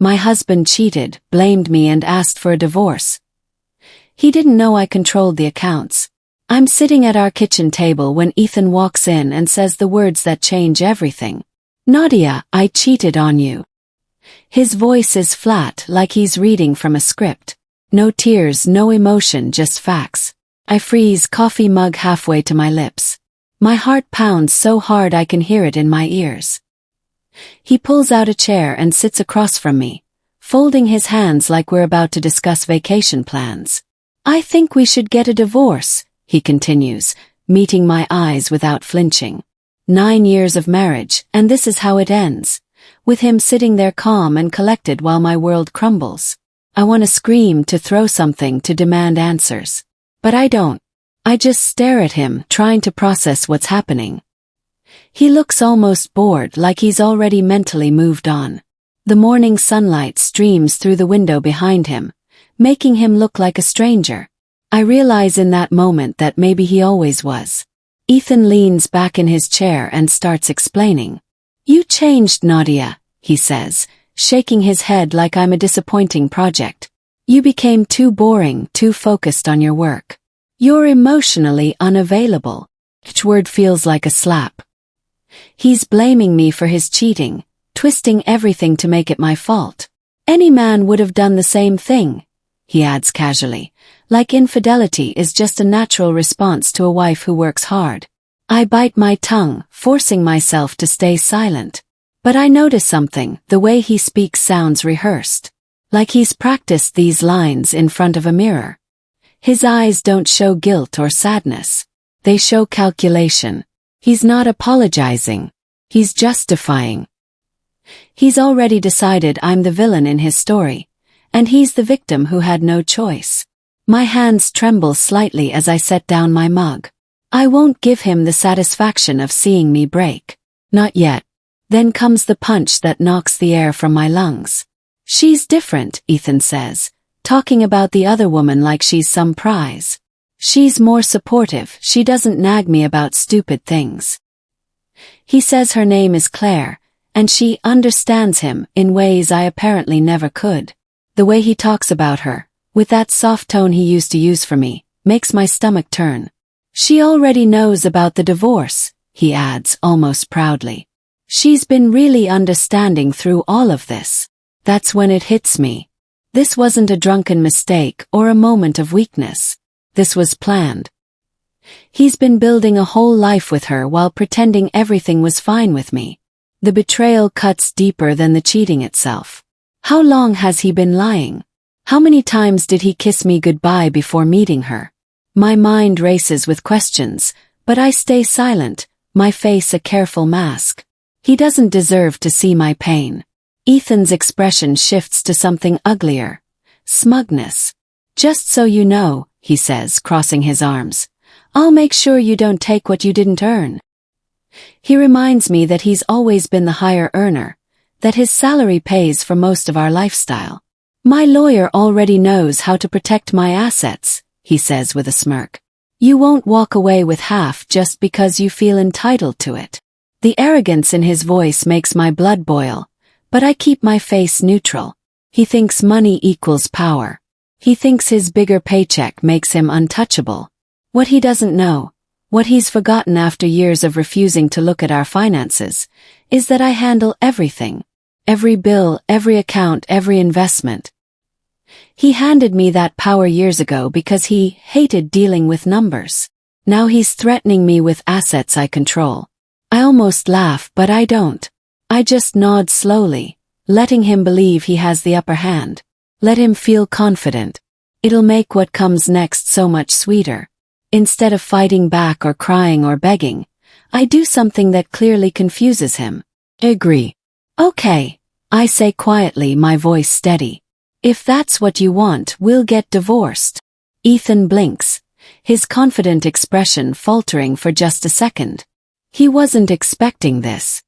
My husband cheated, blamed me and asked for a divorce. He didn't know I controlled the accounts. I'm sitting at our kitchen table when Ethan walks in and says the words that change everything. Nadia, I cheated on you. His voice is flat, like he's reading from a script. No tears, no emotion, just facts. I freeze, coffee mug halfway to my lips. My heart pounds so hard I can hear it in my ears. He pulls out a chair and sits across from me, folding his hands like we're about to discuss vacation plans. I think we should get a divorce, he continues, meeting my eyes without flinching. 9 years of marriage, and this is how it ends, with him sitting there calm and collected while my world crumbles. I want to scream, to throw something, to demand answers. But I don't. I just stare at him, trying to process what's happening. He looks almost bored, like he's already mentally moved on. The morning sunlight streams through the window behind him, making him look like a stranger. I realize in that moment that maybe he always was. Ethan leans back in his chair and starts explaining. You changed, Nadia, he says, shaking his head like I'm a disappointing project. You became too boring, too focused on your work. You're emotionally unavailable. Each word feels like a slap. He's blaming me for his cheating, twisting everything to make it my fault. Any man would have done the same thing, he adds casually, like infidelity is just a natural response to a wife who works hard. I bite my tongue, forcing myself to stay silent. But I notice something, the way he speaks sounds rehearsed. Like he's practiced these lines in front of a mirror. His eyes don't show guilt or sadness. They show calculation. He's not apologizing. He's justifying. He's already decided I'm the villain in his story, and he's the victim who had no choice. My hands tremble slightly as I set down my mug. I won't give him the satisfaction of seeing me break. Not yet. Then comes the punch that knocks the air from my lungs. She's different, Ethan says, talking about the other woman like she's some prize. She's more supportive, she doesn't nag me about stupid things. He says her name is Claire, and she understands him in ways I apparently never could. The way he talks about her, with that soft tone he used to use for me, makes my stomach turn. She already knows about the divorce, he adds almost proudly. She's been really understanding through all of this. That's when it hits me. This wasn't a drunken mistake or a moment of weakness. This was planned. He's been building a whole life with her while pretending everything was fine with me. The betrayal cuts deeper than the cheating itself. How long has he been lying? How many times did he kiss me goodbye before meeting her? My mind races with questions, but I stay silent, my face a careful mask. He doesn't deserve to see my pain. Ethan's expression shifts to something uglier. Smugness. Just so you know, he says, crossing his arms, I'll make sure you don't take what you didn't earn. He reminds me that he's always been the higher earner, that his salary pays for most of our lifestyle. My lawyer already knows how to protect my assets, he says with a smirk. You won't walk away with half just because you feel entitled to it. The arrogance in his voice makes my blood boil, but I keep my face neutral. He thinks money equals power. He thinks his bigger paycheck makes him untouchable. What he doesn't know, what he's forgotten after years of refusing to look at our finances, is that I handle everything. Every bill, every account, every investment. He handed me that power years ago because he hated dealing with numbers. Now he's threatening me with assets I control. I almost laugh, but I don't. I just nod slowly, letting him believe he has the upper hand. Let him feel confident. It'll make what comes next so much sweeter. Instead of fighting back or crying or begging, I do something that clearly confuses him. Agree. Okay, I say quietly, my voice steady. If that's what you want, we'll get divorced. Ethan blinks, his confident expression faltering for just a second. He wasn't expecting this.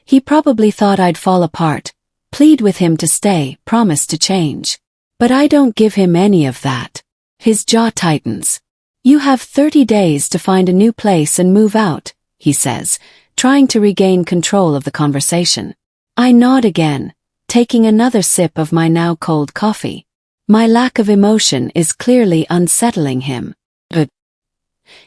He probably thought I'd fall apart, plead with him to stay, promise to change. But I don't give him any of that. His jaw tightens. You have 30 days to find a new place and move out, he says, trying to regain control of the conversation. I nod again, taking another sip of my now cold coffee. My lack of emotion is clearly unsettling him. But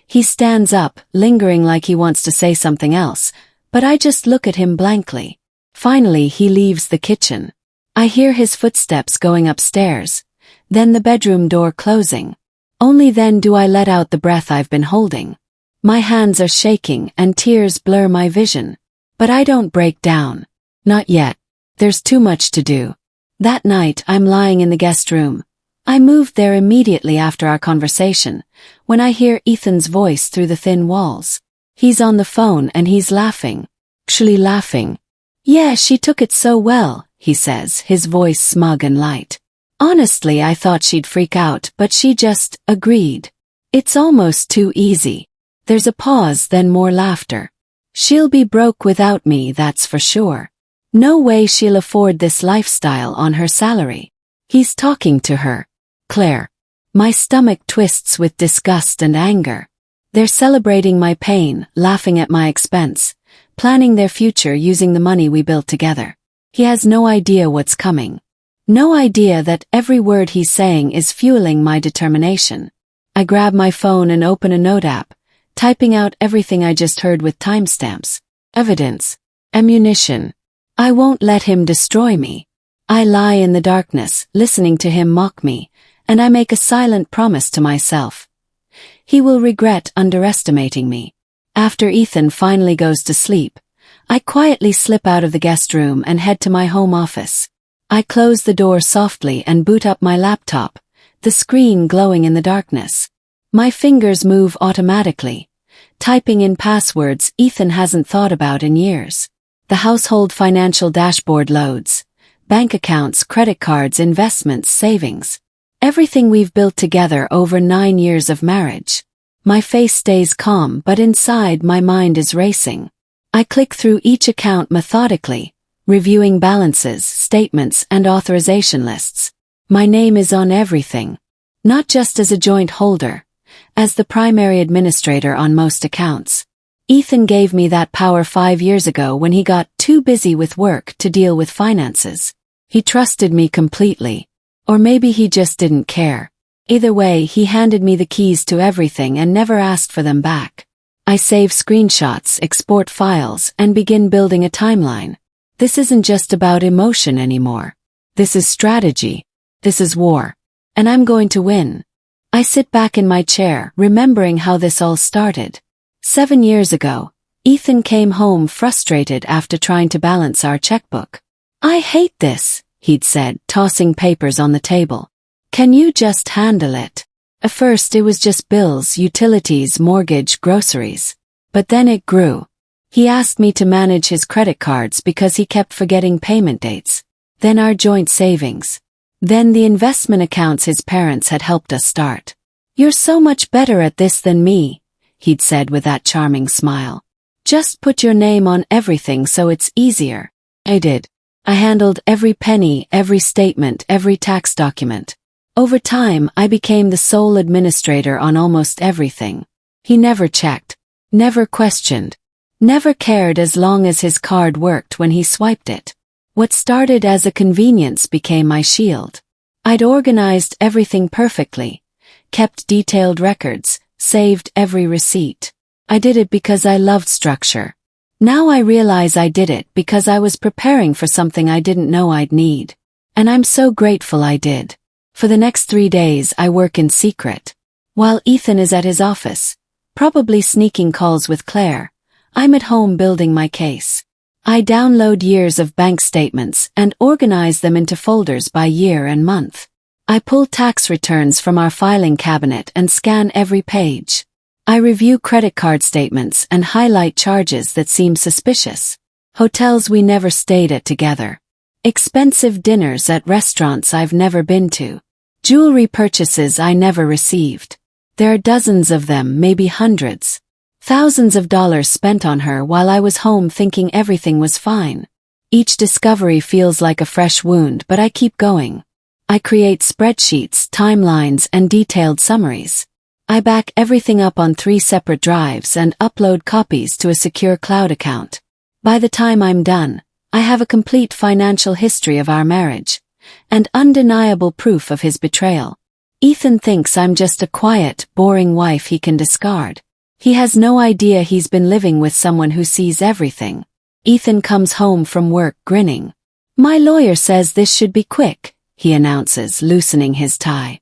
he stands up, lingering like he wants to say something else, but I just look at him blankly. Finally, he leaves the kitchen. I hear his footsteps going upstairs, then the bedroom door closing. Only then do I let out the breath I've been holding. My hands are shaking and tears blur my vision. But I don't break down. Not yet. There's too much to do. That night, I'm lying in the guest room. I moved there immediately after our conversation, when I hear Ethan's voice through the thin walls. He's on the phone and he's laughing. Actually laughing. "Yeah, she took it so well," he says, his voice smug and light. Honestly, I thought she'd freak out, but she just agreed. It's almost too easy. There's a pause, then more laughter. "She'll be broke without me, that's for sure. No way she'll afford this lifestyle on her salary." He's talking to her. Claire. My stomach twists with disgust and anger. They're celebrating my pain, laughing at my expense, planning their future using the money we built together. He has no idea what's coming. No idea that every word he's saying is fueling my determination. I grab my phone and open a note app, typing out everything I just heard with timestamps. Evidence. Ammunition. I won't let him destroy me. I lie in the darkness, listening to him mock me, and I make a silent promise to myself. He will regret underestimating me. After Ethan finally goes to sleep, I quietly slip out of the guest room and head to my home office. I close the door softly and boot up my laptop, the screen glowing in the darkness. My fingers move automatically, typing in passwords Ethan hasn't thought about in years. The household financial dashboard loads. Bank accounts, credit cards, investments, savings. Everything we've built together over 9 years of marriage. My face stays calm, but inside my mind is racing. I click through each account methodically, reviewing balances, statements, and authorization lists. My name is on everything. Not just as a joint holder, as the primary administrator on most accounts. Ethan gave me that power 5 years ago when he got too busy with work to deal with finances. He trusted me completely. Or maybe he just didn't care. Either way, he handed me the keys to everything and never asked for them back. I save screenshots, export files, and begin building a timeline. This isn't just about emotion anymore. This is strategy. This is war. And I'm going to win. I sit back in my chair, remembering how this all started. 7 years ago, Ethan came home frustrated after trying to balance our checkbook. "I hate this," he'd said, tossing papers on the table. "Can you just handle it?" At first it was just bills, utilities, mortgage, groceries. But then it grew. He asked me to manage his credit cards because he kept forgetting payment dates. Then our joint savings. Then the investment accounts his parents had helped us start. "You're so much better at this than me," he'd said with that charming smile. "Just put your name on everything so it's easier." I did. I handled every penny, every statement, every tax document. Over time, I became the sole administrator on almost everything. He never checked, never questioned, never cared as long as his card worked when he swiped it. What started as a convenience became my shield. I'd organized everything perfectly, kept detailed records, saved every receipt. I did it because I loved structure. Now I realize I did it because I was preparing for something I didn't know I'd need. And I'm so grateful I did. For the next 3 days I work in secret. While Ethan is at his office, probably sneaking calls with Claire, I'm at home building my case. I download years of bank statements and organize them into folders by year and month. I pull tax returns from our filing cabinet and scan every page. I review credit card statements and highlight charges that seem suspicious. Hotels we never stayed at together. Expensive dinners at restaurants I've never been to. Jewelry purchases I never received. There are dozens of them, maybe hundreds. Thousands of dollars spent on her while I was home thinking everything was fine. Each discovery feels like a fresh wound, but I keep going. I create spreadsheets, timelines, and detailed summaries. I back everything up on 3 separate drives and upload copies to a secure cloud account. By the time I'm done, I have a complete financial history of our marriage, and undeniable proof of his betrayal. Ethan thinks I'm just a quiet, boring wife he can discard. He has no idea he's been living with someone who sees everything. Ethan comes home from work grinning. My lawyer says this should be quick, he announces, loosening his tie.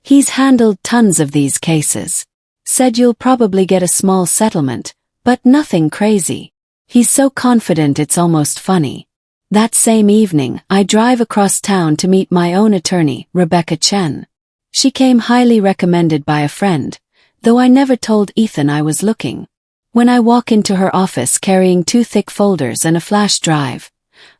He's handled tons of these cases. Said you'll probably get a small settlement, but nothing crazy. He's so confident it's almost funny. That same evening, I drive across town to meet my own attorney, Rebecca Chen. She came highly recommended by a friend, though I never told Ethan I was looking. When I walk into her office carrying 2 thick folders and a flash drive,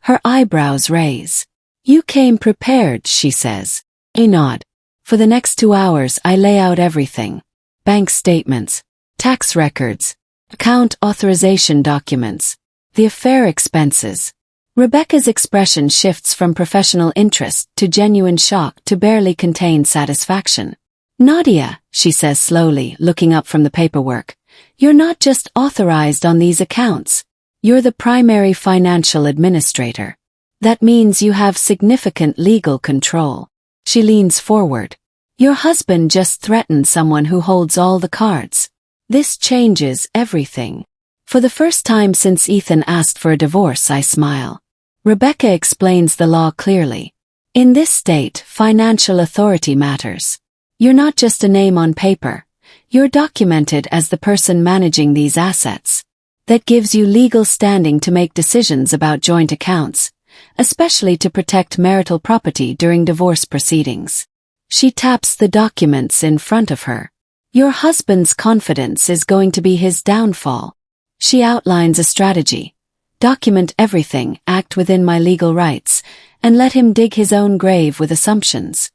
her eyebrows raise. You came prepared, she says. I nod. For the next 2 hours I lay out everything. Bank statements, tax records, account authorization documents, the affair expenses. Rebecca's expression shifts from professional interest to genuine shock to barely contained satisfaction. Nadia, she says slowly, looking up from the paperwork, you're not just authorized on these accounts. You're the primary financial administrator. That means you have significant legal control. She leans forward. Your husband just threatened someone who holds all the cards. This changes everything. For the first time since Ethan asked for a divorce, I smile. Rebecca explains the law clearly. In this state, financial authority matters. You're not just a name on paper. You're documented as the person managing these assets. That gives you legal standing to make decisions about joint accounts, especially to protect marital property during divorce proceedings. She taps the documents in front of her. Your husband's confidence is going to be his downfall. She outlines a strategy. Document everything, act within my legal rights, and let him dig his own grave with assumptions.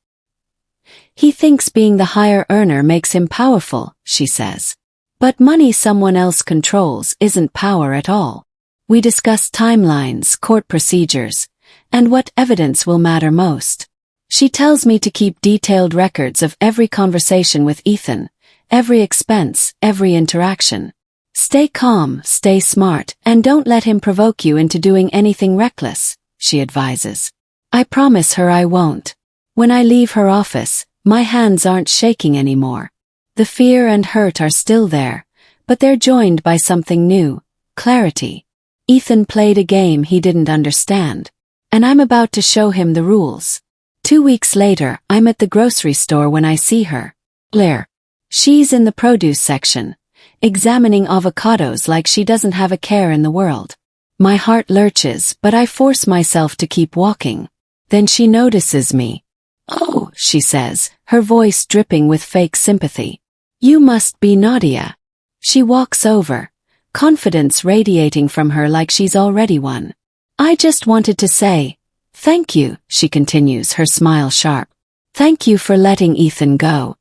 He thinks being the higher earner makes him powerful, she says. But money someone else controls isn't power at all. We discuss timelines, court procedures, and what evidence will matter most. She tells me to keep detailed records of every conversation with Ethan, every expense, every interaction. Stay calm, stay smart, and don't let him provoke you into doing anything reckless, she advises. I promise her I won't. When I leave her office, my hands aren't shaking anymore. The fear and hurt are still there, but they're joined by something new, clarity. Ethan played a game he didn't understand, and I'm about to show him the rules. 2 weeks later, I'm at the grocery store when I see her. Blair. She's in the produce section, examining avocados like she doesn't have a care in the world. My heart lurches, but I force myself to keep walking. Then she notices me. Oh, she says, her voice dripping with fake sympathy. You must be Nadia. She walks over, confidence radiating from her like she's already won. I just wanted to say, thank you, she continues, her smile sharp. Thank you for letting Ethan go.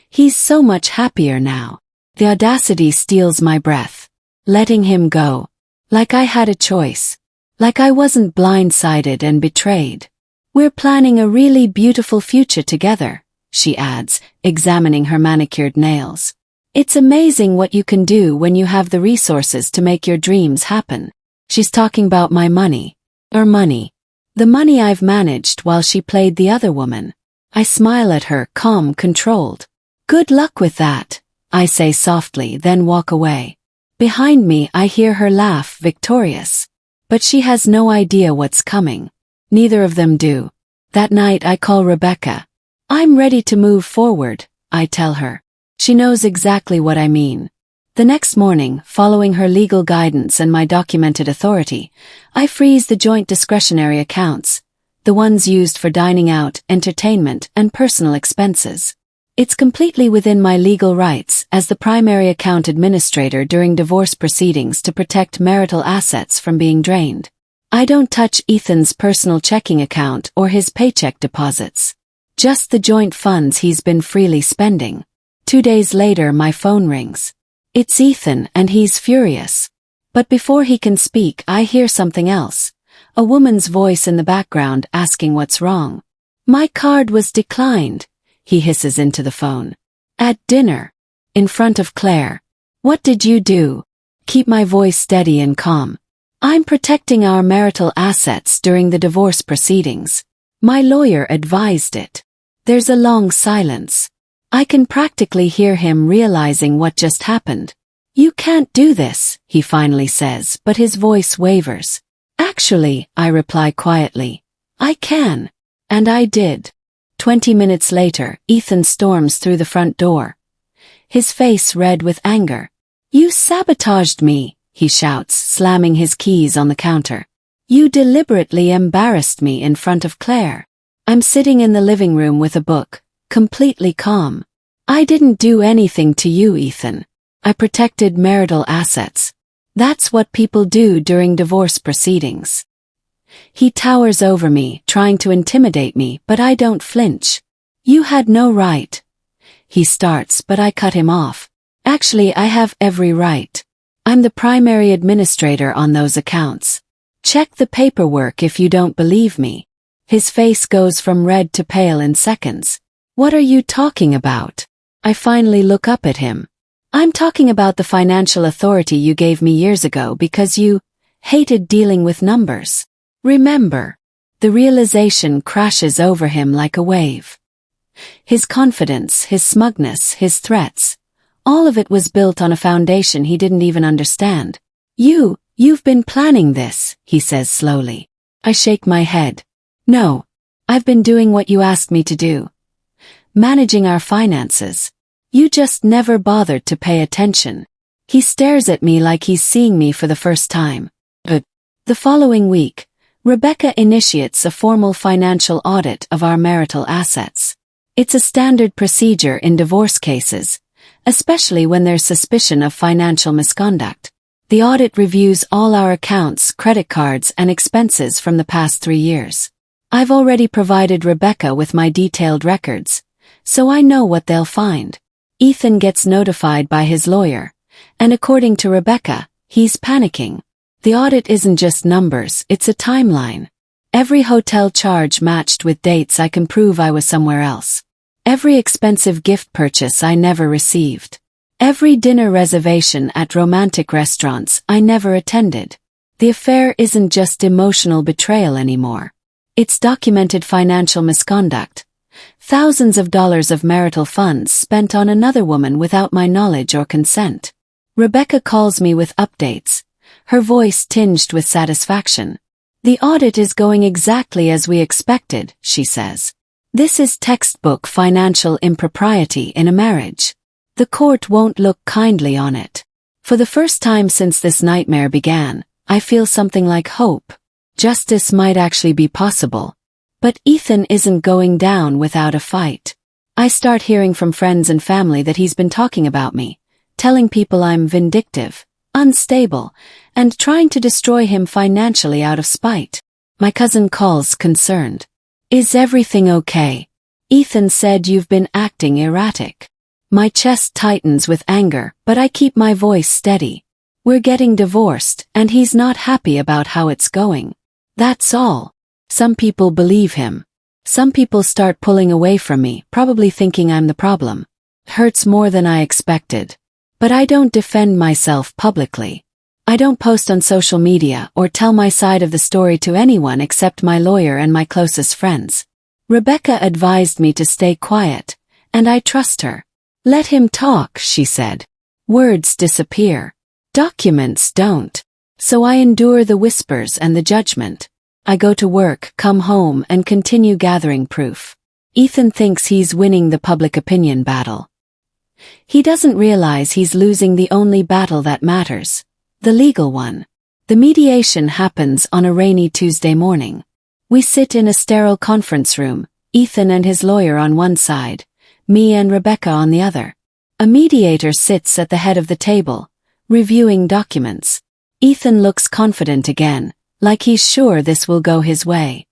He's so much happier now. The audacity steals my breath. Letting him go. Like I had a choice. Like I wasn't blindsided and betrayed. We're planning a really beautiful future together, she adds, examining her manicured nails. It's amazing what you can do when you have the resources to make your dreams happen. She's talking about my money. Her money. The money I've managed while she played the other woman. I smile at her, calm, controlled. Good luck with that, I say softly, then walk away. Behind me I hear her laugh, victorious. But she has no idea what's coming. Neither of them do. That night I call Rebecca. I'm ready to move forward, I tell her. She knows exactly what I mean. The next morning, following her legal guidance and my documented authority, I freeze the joint discretionary accounts, the ones used for dining out, entertainment, and personal expenses. It's completely within my legal rights as the primary account administrator during divorce proceedings to protect marital assets from being drained. I don't touch Ethan's personal checking account or his paycheck deposits. Just the joint funds he's been freely spending. 2 days later my phone rings. It's Ethan and he's furious. But before he can speak I hear something else. A woman's voice in the background asking what's wrong. My card was declined, he hisses into the phone. At dinner. In front of Claire. What did you do? Keep my voice steady and calm. I'm protecting our marital assets during the divorce proceedings. My lawyer advised it. There's a long silence. I can practically hear him realizing what just happened. You can't do this, he finally says, but his voice wavers. Actually, I reply quietly, I can. And I did. 20 minutes later, Ethan storms through the front door. His face red with anger. You sabotaged me, he shouts, slamming his keys on the counter. You deliberately embarrassed me in front of Claire. I'm sitting in the living room with a book, completely calm. I didn't do anything to you, Ethan. I protected marital assets. That's what people do during divorce proceedings. He towers over me, trying to intimidate me, but I don't flinch. You had no right. He starts, but I cut him off. Actually, I have every right. I'm the primary administrator on those accounts. Check the paperwork if you don't believe me. His face goes from red to pale in seconds. What are you talking about? I finally look up at him. I'm talking about the financial authority you gave me years ago because you hated dealing with numbers. Remember? The realization crashes over him like a wave. His confidence, his smugness, his threats, all of it was built on a foundation he didn't even understand. You've been planning this, he says slowly. I shake my head. No, I've been doing what you asked me to do. Managing our finances. You just never bothered to pay attention. He stares at me like he's seeing me for the first time. The following week, Rebecca initiates a formal financial audit of our marital assets. It's a standard procedure in divorce cases, especially when there's suspicion of financial misconduct. The audit reviews all our accounts, credit cards, and expenses from the past 3 years. I've already provided Rebecca with my detailed records, so I know what they'll find. Ethan gets notified by his lawyer, and according to Rebecca, he's panicking. The audit isn't just numbers, it's a timeline. Every hotel charge matched with dates I can prove I was somewhere else. Every expensive gift purchase I never received. Every dinner reservation at romantic restaurants I never attended. The affair isn't just emotional betrayal anymore. It's documented financial misconduct. Thousands of dollars of marital funds spent on another woman without my knowledge or consent. Rebecca calls me with updates, her voice tinged with satisfaction. The audit is going exactly as we expected, she says. This is textbook financial impropriety in a marriage. The court won't look kindly on it. For the first time since this nightmare began, I feel something like hope. Justice might actually be possible. But Ethan isn't going down without a fight. I start hearing from friends and family that he's been talking about me, telling people I'm vindictive, unstable, and trying to destroy him financially out of spite. My cousin calls concerned. Is everything okay? Ethan said you've been acting erratic. My chest tightens with anger, but I keep my voice steady. We're getting divorced, and he's not happy about how it's going. That's all. Some people believe him. Some people start pulling away from me, probably thinking I'm the problem. Hurts more than I expected. But I don't defend myself publicly. I don't post on social media or tell my side of the story to anyone except my lawyer and my closest friends. Rebecca advised me to stay quiet, and I trust her. Let him talk, she said. Words disappear. Documents don't. So I endure the whispers and the judgment. I go to work, come home, and continue gathering proof. Ethan thinks he's winning the public opinion battle. He doesn't realize he's losing the only battle that matters. The legal one. The mediation happens on a rainy Tuesday morning. We sit in a sterile conference room, Ethan and his lawyer on one side, me and Rebecca on the other. A mediator sits at the head of the table, reviewing documents. Ethan looks confident again, like he's sure this will go his way.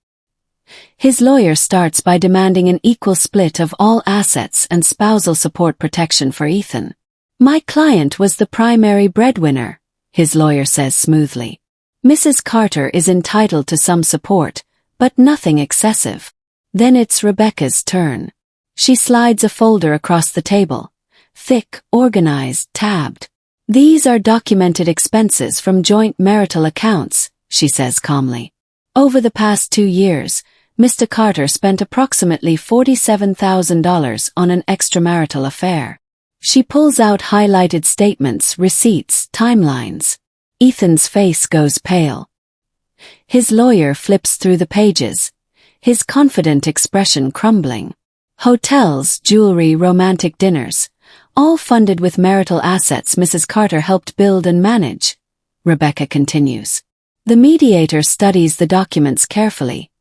His lawyer starts by demanding an equal split of all assets and spousal support protection for Ethan. My client was the primary breadwinner, his lawyer says smoothly. Mrs. Carter is entitled to some support, but nothing excessive. Then it's Rebecca's turn. She slides a folder across the table. Thick, organized, tabbed. These are documented expenses from joint marital accounts, she says calmly. Over the past 2 years, Mr. Carter spent approximately $47,000 on an extramarital affair. She pulls out highlighted statements, receipts, timelines. Ethan's face goes pale. His lawyer flips through the pages, his confident expression crumbling. Hotels, jewelry, romantic dinners, all funded with marital assets Mrs. Carter helped build and manage, Rebecca continues. The mediator studies the documents carefully.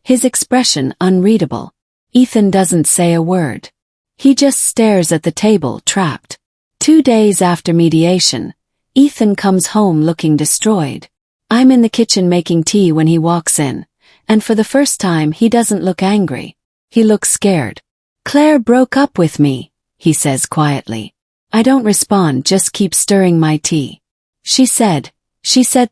His expression unreadable. Ethan doesn't say a word. He just stares at the table, trapped. 2 days after mediation, Ethan comes home looking destroyed. I'm in the kitchen making tea when he walks in, and for the first time he doesn't look angry. He looks scared. Claire broke up with me, he says quietly. I don't respond, just keep stirring my tea. She said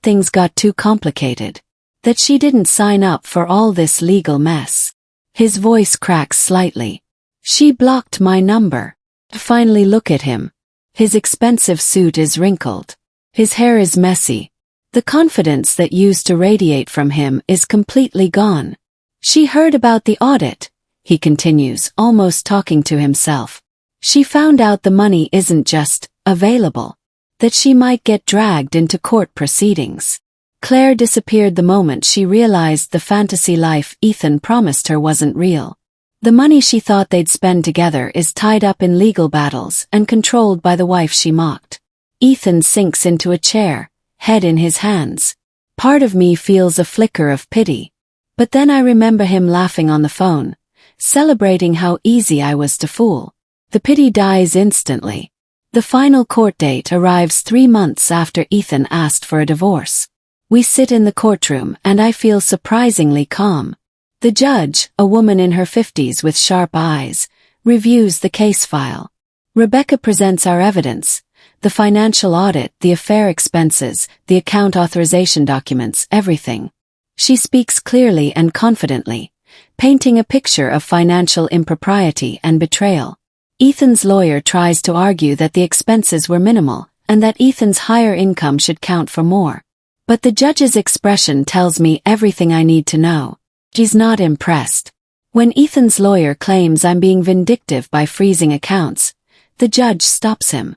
things got too complicated. That she didn't sign up for all this legal mess. His voice cracks slightly. She blocked my number. Finally look at him. His expensive suit is wrinkled. His hair is messy. The confidence that used to radiate from him is completely gone. She heard about the audit, he continues, almost talking to himself. She found out the money isn't just available, that she might get dragged into court proceedings. Claire disappeared the moment she realized the fantasy life Ethan promised her wasn't real. The money she thought they'd spend together is tied up in legal battles and controlled by the wife she mocked. Ethan sinks into a chair, head in his hands. Part of me feels a flicker of pity. But then I remember him laughing on the phone, celebrating how easy I was to fool. The pity dies instantly. The final court date arrives 3 months after Ethan asked for a divorce. We sit in the courtroom and I feel surprisingly calm. The judge, a woman in her 50s with sharp eyes, reviews the case file. Rebecca presents our evidence, the financial audit, the affair expenses, the account authorization documents, everything. She speaks clearly and confidently, painting a picture of financial impropriety and betrayal. Ethan's lawyer tries to argue that the expenses were minimal and that Ethan's higher income should count for more. But the judge's expression tells me everything I need to know. She's not impressed. When Ethan's lawyer claims I'm being vindictive by freezing accounts, the judge stops him.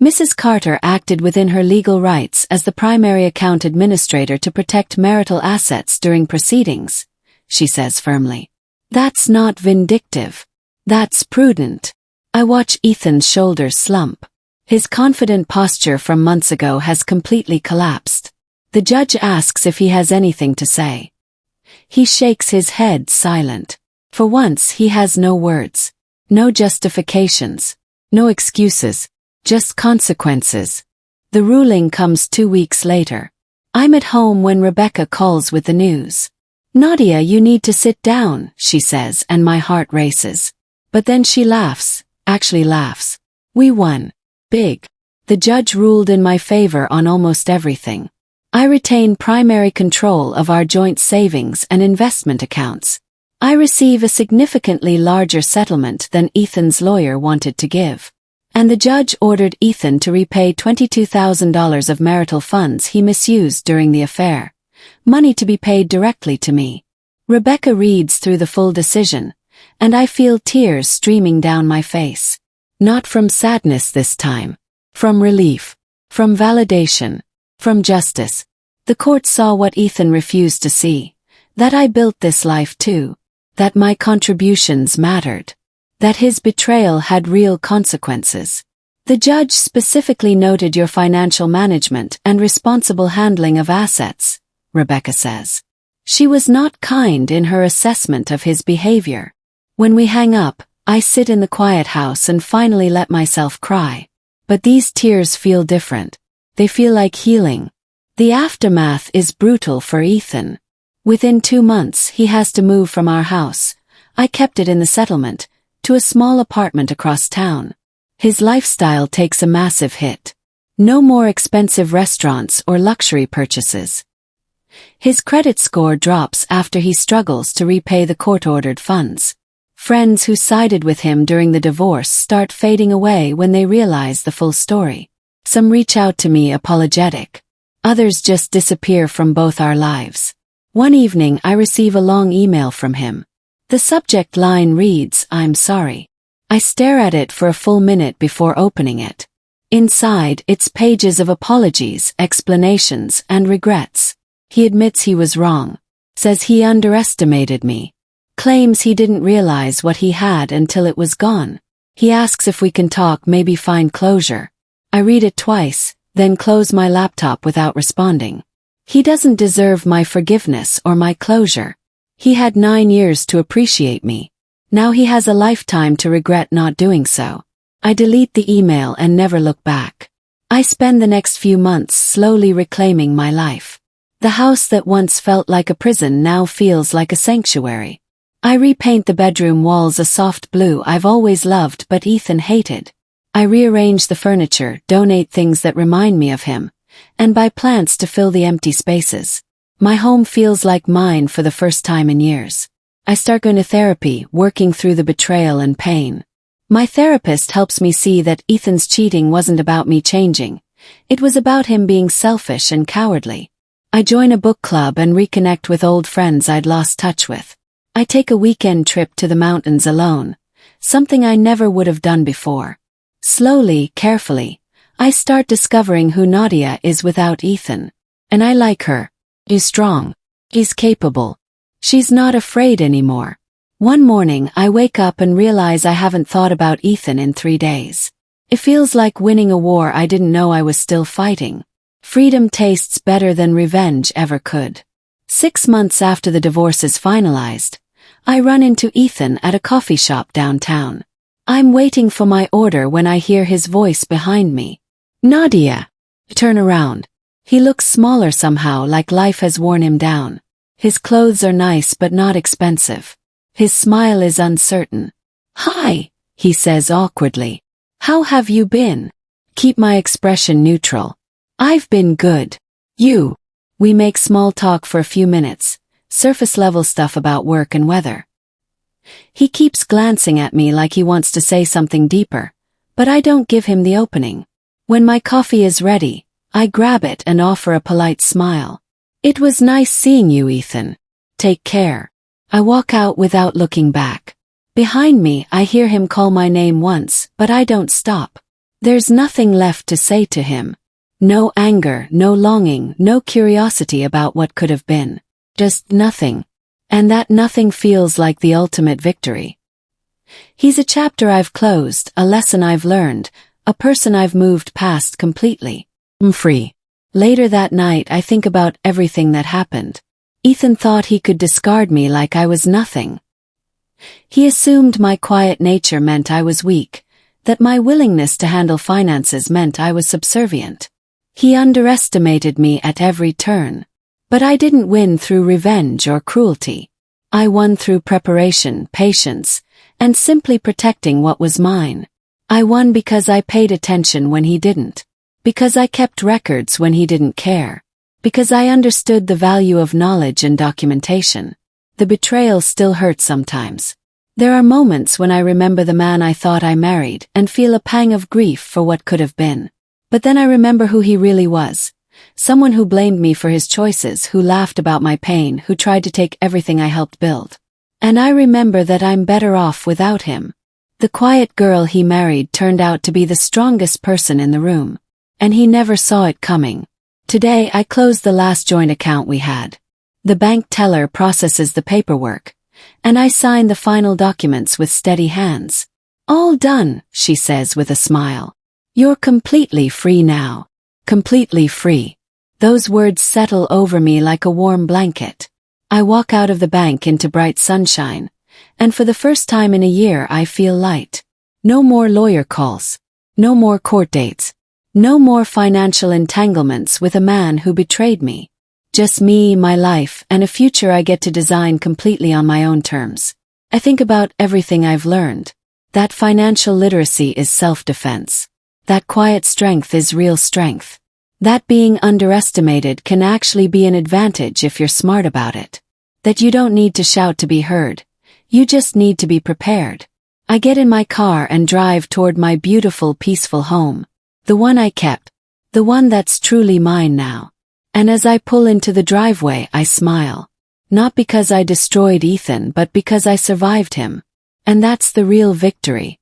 Mrs. Carter acted within her legal rights as the primary account administrator to protect marital assets during proceedings, she says firmly. That's not vindictive. That's prudent. I watch Ethan's shoulders slump. His confident posture from months ago has completely collapsed. The judge asks if he has anything to say. He shakes his head, silent. For once he has no words. No justifications. No excuses. Just consequences. The ruling comes 2 weeks later. I'm at home when Rebecca calls with the news. Nadia, you need to sit down, she says, and my heart races. But then she laughs, actually laughs. We won. Big. The judge ruled in my favor on almost everything. I retain primary control of our joint savings and investment accounts. I receive a significantly larger settlement than Ethan's lawyer wanted to give. And the judge ordered Ethan to repay $22,000 of marital funds he misused during the affair. Money to be paid directly to me. Rebecca reads through the full decision, and I feel tears streaming down my face. Not from sadness this time. From relief. From validation. From justice. The court saw what Ethan refused to see. That I built this life too. That my contributions mattered. That his betrayal had real consequences. The judge specifically noted your financial management and responsible handling of assets, Rebecca says. She was not kind in her assessment of his behavior. When we hang up, I sit in the quiet house and finally let myself cry. But these tears feel different. They feel like healing. The aftermath is brutal for Ethan. Within 2 months he has to move from our house. I kept it in the settlement, to a small apartment across town. His lifestyle takes a massive hit. No more expensive restaurants or luxury purchases. His credit score drops after he struggles to repay the court-ordered funds. Friends who sided with him during the divorce start fading away when they realize the full story. Some reach out to me apologetic. Others just disappear from both our lives. One evening I receive a long email from him. The subject line reads, "I'm sorry." I stare at it for a full minute before opening it. Inside, it's pages of apologies, explanations, and regrets. He admits he was wrong. Says he underestimated me. Claims he didn't realize what he had until it was gone. He asks if we can talk, maybe find closure. I read it twice, then close my laptop without responding. He doesn't deserve my forgiveness or my closure. He had 9 years to appreciate me. Now he has a lifetime to regret not doing so. I delete the email and never look back. I spend the next few months slowly reclaiming my life. The house that once felt like a prison now feels like a sanctuary. I repaint the bedroom walls a soft blue I've always loved but Ethan hated. I rearrange the furniture, donate things that remind me of him, and buy plants to fill the empty spaces. My home feels like mine for the first time in years. I start going to therapy, working through the betrayal and pain. My therapist helps me see that Ethan's cheating wasn't about me changing. It was about him being selfish and cowardly. I join a book club and reconnect with old friends I'd lost touch with. I take a weekend trip to the mountains alone, something I never would have done before. Slowly, carefully, I start discovering who Nadia is without Ethan. And I like her. She's strong. She's capable. She's not afraid anymore. One morning I wake up and realize I haven't thought about Ethan in 3 days. It feels like winning a war I didn't know I was still fighting. Freedom tastes better than revenge ever could. 6 months after the divorce is finalized, I run into Ethan at a coffee shop downtown. I'm waiting for my order when I hear his voice behind me. "Nadia." Turn around. He looks smaller somehow, like life has worn him down. His clothes are nice but not expensive. His smile is uncertain. "Hi," he says awkwardly. "How have you been?" Keep my expression neutral. "I've been good. You?" We make small talk for a few minutes, surface-level stuff about work and weather. He keeps glancing at me like he wants to say something deeper, but I don't give him the opening. When my coffee is ready, I grab it and offer a polite smile. "It was nice seeing you, Ethan. Take care." I walk out without looking back. Behind me, I hear him call my name once, but I don't stop. There's nothing left to say to him. No anger, no longing, no curiosity about what could have been. Just nothing. And that nothing feels like the ultimate victory. He's a chapter I've closed, a lesson I've learned, a person I've moved past completely. I'm free. Later that night I think about everything that happened. Ethan thought he could discard me like I was nothing. He assumed my quiet nature meant I was weak, that my willingness to handle finances meant I was subservient. He underestimated me at every turn. But I didn't win through revenge or cruelty. I won through preparation, patience, and simply protecting what was mine. I won because I paid attention when he didn't. Because I kept records when he didn't care. Because I understood the value of knowledge and documentation. The betrayal still hurts sometimes. There are moments when I remember the man I thought I married and feel a pang of grief for what could have been. But then I remember who he really was. Someone who blamed me for his choices, who laughed about my pain, who tried to take everything I helped build. And I remember that I'm better off without him. The quiet girl he married turned out to be the strongest person in the room. And he never saw it coming. Today I closed the last joint account we had. The bank teller processes the paperwork, and I sign the final documents with steady hands. "All done," she says with a smile. "You're completely free now." Completely free. Those words settle over me like a warm blanket. I walk out of the bank into bright sunshine, and for the first time in a year I feel light. No more lawyer calls. No more court dates. No more financial entanglements with a man who betrayed me. Just me, my life, and a future I get to design completely on my own terms. I think about everything I've learned. That financial literacy is self-defense. That quiet strength is real strength. That being underestimated can actually be an advantage if you're smart about it. That you don't need to shout to be heard. You just need to be prepared. I get in my car and drive toward my beautiful, peaceful home. The one I kept. The one that's truly mine now. And as I pull into the driveway, I smile. Not because I destroyed Ethan, but because I survived him. And that's the real victory.